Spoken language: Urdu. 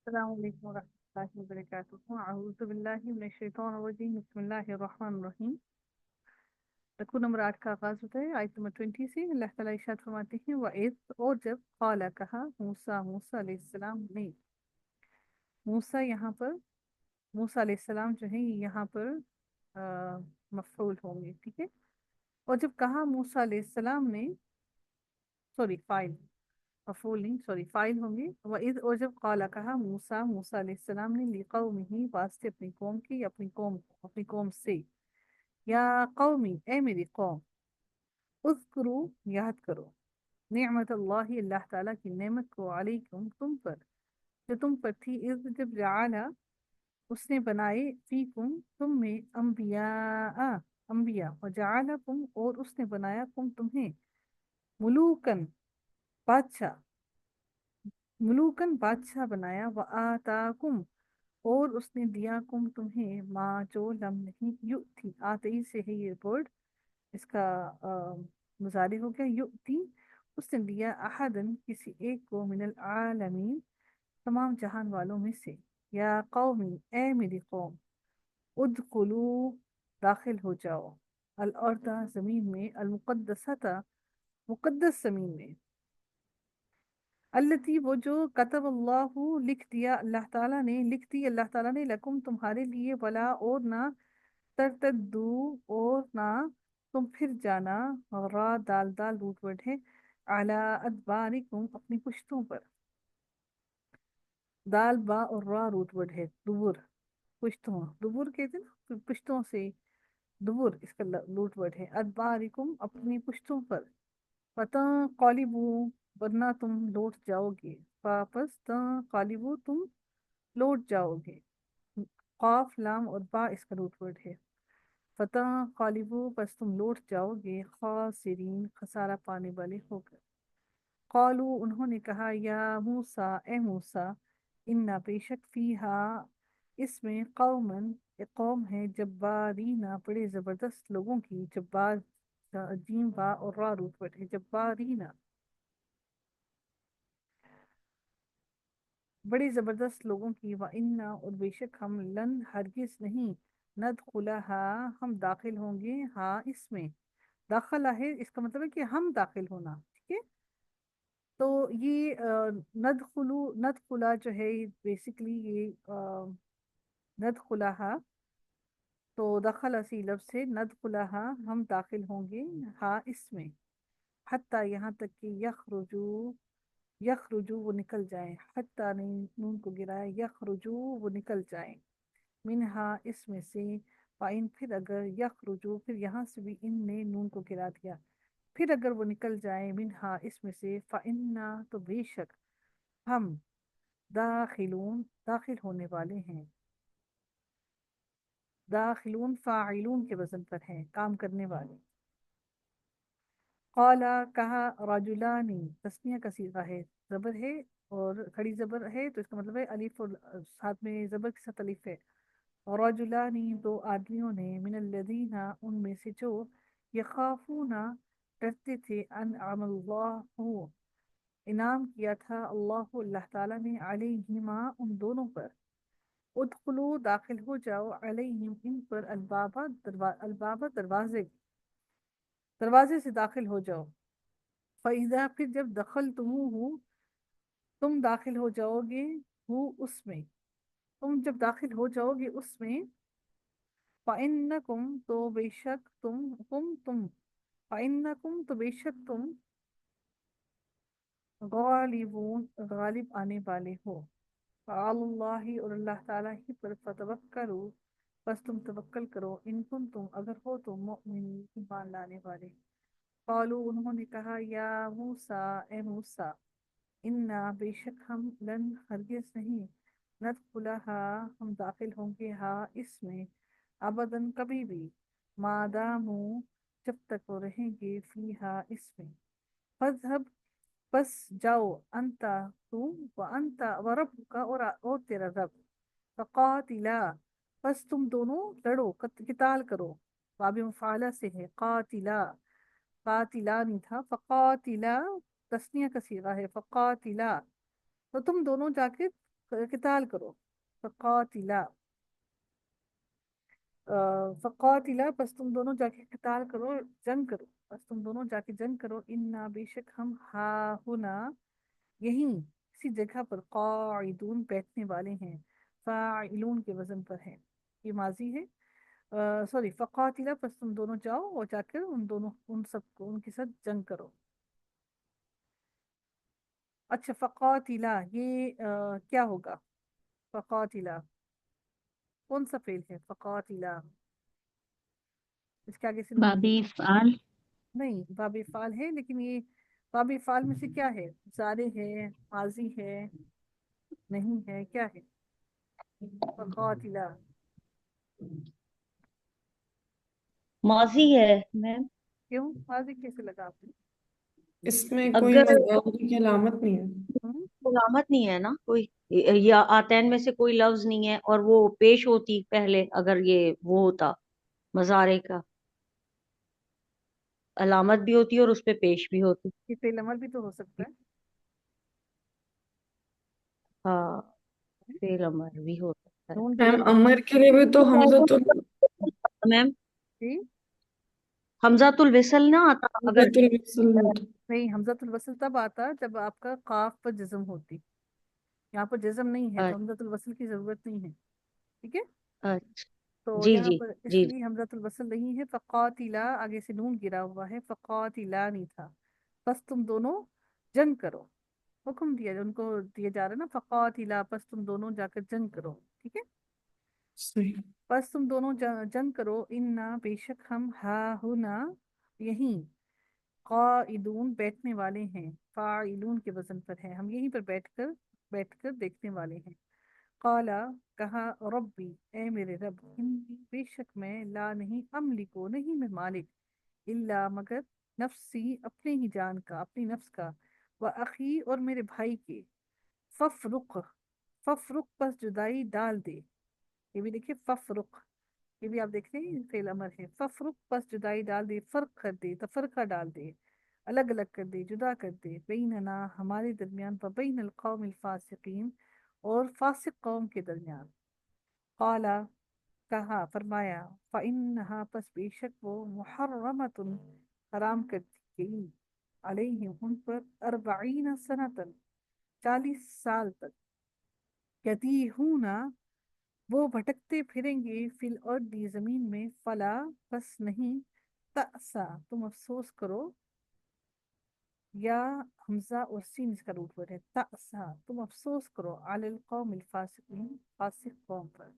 السلام علیکم ورحمۃ اللہ وبرکاتہ اعوذ باللہ من الشیطان الرجیم بسم اللہ الرحمن الرحیم رکوع نمبر 8 کا آغاز ہوتا ہے آیت نمبر 20 سے اللہ تعالیٰ ارشاد فرماتے ہیں وَإِذْ اور جب قال کہا موسیٰ علیہ السلام نے موسیٰ یہاں پر موسیٰ علیہ السلام جو ہے یہاں پر مفعول ہوں گے ٹھیک ہے اور جب کہا موسیٰ علیہ السلام نے سوری فائل مفعول نہیں سوری فائل ہوں گے وَإِذْ اور جب قال کہا موسیٰ علیہ السلام نے لِقَوْمِهِ واسطے اپنی قوم کی یا اپنی قوم سے یا قومی اے میری قوم اذکرو یاد کرو نعمت اللہ تعالیٰ کی نعمت کو علیکم تم پر جو تم پر تھی اذ جب جعلا اس نے بنائے فیکم تم میں انبیاء وجعلکم اور اس نے بنایا تمہیں ملوکن بادشاہ بادشاہ بنایا وآتاکم اور اس نے دیا تمہیں ماں جو لم نہیں یؤتی آتی سے ہے یہ ورڈ اس کا مضارع ہو گیا یؤتی اس نے دیا احدن کسی ایک کو من العالمین تمام جہان والوں میں سے یا قومی اے میری قوم ادخلو داخل ہو جاؤ الارض زمین میں المقدسہ مقدس زمین میں التی وہ جو کتب اللہ لکھ دیا اللہ تعالیٰ نے لکم تمہارے لیے ولا اور نہ ترتدو اور نہ تم پھر جانا را دال روٹ ورڈ ہے اعلی ادبارکم اپنی پشتوں پر دال با اور را روٹ ورڈ ہے دبر پشتوں دبر کہتے ہیں نا پشتوں سے دبر اس کا روٹ ورڈ ہے ادبارکم اپنی پشتوں پر پتہ قالبو ورنہ تم لوٹ جاؤ گے واپس قالبو تم لوٹ جاؤ گے قاف لام اور با اس کا روٹ ورڈ ہے فتح قالبو پس تم لوٹ جاؤ گے خاسرین خسارہ پانے والے ہو کر قالو انہوں نے کہا یا موسیٰ اے موسیٰ انا بے شک فیہا اس میں قومن ایک قوم ہے جبارینا بڑے زبردست لوگوں کی جبار جیم با اور را روٹ ورڈ ہے جبارینا بڑے زبردست لوگوں کی وَإِنَّا اور بے شک ہم لن ہرگز نہیں ندخلها ہم داخل ہوں گے ہاں اس میں داخلہ ہے اس کا مطلب ہے کہ ہم داخل ہونا ٹھیک ہے تو یہ ندخلا جو ہے بیسیکلی یہ ندخلها تو دخل اسی لفظ سے ندخلها ہم داخل ہوں گے ہاں اس میں حتیٰ یہاں تک کہ یخرجو وہ نکل جائیں حتیٰ نے نون کو گرایا یخرجو وہ نکل جائیں منہا اس میں سے فائن پھر اگر یخرجو پھر یہاں سے بھی ان نے نون کو گرا دیا پھر اگر وہ نکل جائیں منہا اس میں سے فإنا تو بے شک ہم داخل ہونے والے ہیں داخلون فاعلون کے وزن پر ہیں کام کرنے والے قالا کہا رجلانی تسنیہ کا صیغہ ہے زبر ہے اور کھڑی زبر ہے تو اس کا مطلب ہے الف اور ساتھ میں زبر کے ساتھ الف ہے رجلانی دو آدمیوں نے من الذین ان میں سے جو یخافون ڈرتے تھے انعم اللہ انعام کیا تھا اللہ تعالیٰ نے علیہما ان دونوں پر ادخلو داخل ہو جاؤ علیہم ان پر البابا دروازے سے داخل ہو جاؤ فَإِذَا پھر جب تم داخل ہو جاؤ گے اس میں تم جب داخل ہو جاؤ گے اس میں فَإِنَّكُمْ تو بے شک تم فَإِنَّكُمْ تو بے شک تم غالبون غالب آنے والے ہو فعلی اللہ اور اللہ تعالیٰ ہی پر فتوکلو بس تم توکل کرو ان تم اگر ہو تو مؤمنین ایمان لانے والے قالو انہوں نے کہا یا موسیٰ اے موسیٰ انا بے شک ہم لن ہرگز نہیں ندخلها ہم داخل ہوں گے ہاں اس میں ابداً کبھی بھی مادامو جب تک وہ رہیں گے فیہا اس میں فذهب بس جاؤ انتا تو وانتا وربک اور تیرا رب فقاتلا بس تم دونوں لڑو قتال کرو باب مفعلہ سے ہے قاتلا قاتلا نہیں تھا فقاتلا تسنیہ کا صیغہ ہے فقاتلا تو تم دونوں جا کے قتال کرو. فقاتلا فقاتلا پس تم دونوں جا کے قتال کرو، جنگ کرو، پس تم دونوں جا کے جنگ کرو. انا بے شک ہم ہا ہنا یہیں اسی جگہ پر قاعدون بیٹھنے والے ہیں. فاعلون کے وزن پر ہے، یہ ماضی ہے. سوری، فقاتلا پس تم دونوں جاؤ اور جا کر ان سب کو ان کے ساتھ جنگ کرو. اچھا، فقاتلا یہ کیا ہوگا؟ فقاتلا کون سا فعل ہے؟ فقاتلا اس کے آگے سے نون بابی فعال. نہیں، باب فعال ہے، لیکن یہ باب فعال میں سے کیا ہے؟ زارے ہے، ماضی ہے، نہیں ہے، کیا ہے؟ فقاتلا ماضی ہے میم. کیوں ماضی کیسے لگا آپ نے؟ اس میں کوئی اگر کی علامت نہیں ہے. ہم؟ علامت نہیں ہے نا کوئی، یا آتین میں سے کوئی لفظ نہیں ہے، اور وہ پیش ہوتی پہلے، اگر یہ وہ ہوتا مضارع کا علامت بھی ہوتی اور اس پہ پیش بھی ہوتی. یہ فعل امر بھی تو ہو سکتا ہے. ہاں، فعل امر بھی ہو سکتا نون میم گرا امر کے لیے بھی تو حمزہ تو ہے میم. جی حمزۃ الوصل نہ آتا اگر. نہیں، حمزۃ الوصل تب آتا جب آپ کا قاف پر جزم ہوتی. یہاں پر جزم نہیں ہے تو حمزۃ الوصل کی ضرورت نہیں ہے. ٹھیک ہے، اچھا. تو جی یہاں جی پر اس جی. لیے حمزۃ الوصل نہیں ہے. فقاتلا آگے سے نون گرا ہوا ہے، فقاتلا نہیں تھا. بس تم دونوں جنگ کرو، حکم دیا ان کو دیا جا رہا ہے نا. فقاتلا پس تم دونوں جا کر جنگ کرو. ٹھیک ہے، صحیح. بس تم دونوں جنگ کرو. انا بے شک ہم ہا ہنا یہیں قاعدون بیٹھنے والے ہیں. فاعلون کے وزن پر ہے، ہم یہیں پر بیٹھ کر دیکھنے والے ہیں. قالا کہا، ربی اے میرے رب، انی بے شک میں، لا نہیں، املکو نہیں میں مالک، الا مگر، نفسی اپنے ہی جان کا، اپنی نفس کا، و اخی اور میرے بھائی کے. ففرق ففرق پس جدائی ڈال دے. یہ بھی دیکھیے ففرق، یہ بھی آپ دیکھ رہے ہیں فعل امر ہے. ففرق پس جدائی ڈال دے، فرق کر دے، تفرقہ ڈال دے، الگ الگ کر دے، جدا کر دے. بیننا ہمارے درمیان، و بین القوم الفاسقین اور فاسق قوم کے درمیان. قالا کہا، فرمایا، فَإِنَّهَا پس بے شک وہ، محرمۃ حرام کر دی گئی، علیہم ان پر، 40 سنۃ 40 سال تک. یتیہون وہ بھٹکتے پھریں گے، فی الارض زمین میں. فلا پس نہیں، تأسا تم افسوس کرو، یا حمزہ اور سین اس کا روٹ ورڈ ہے. تأسا تم افسوس کرو، علی القوم الفاسقین فاسق قوم پر.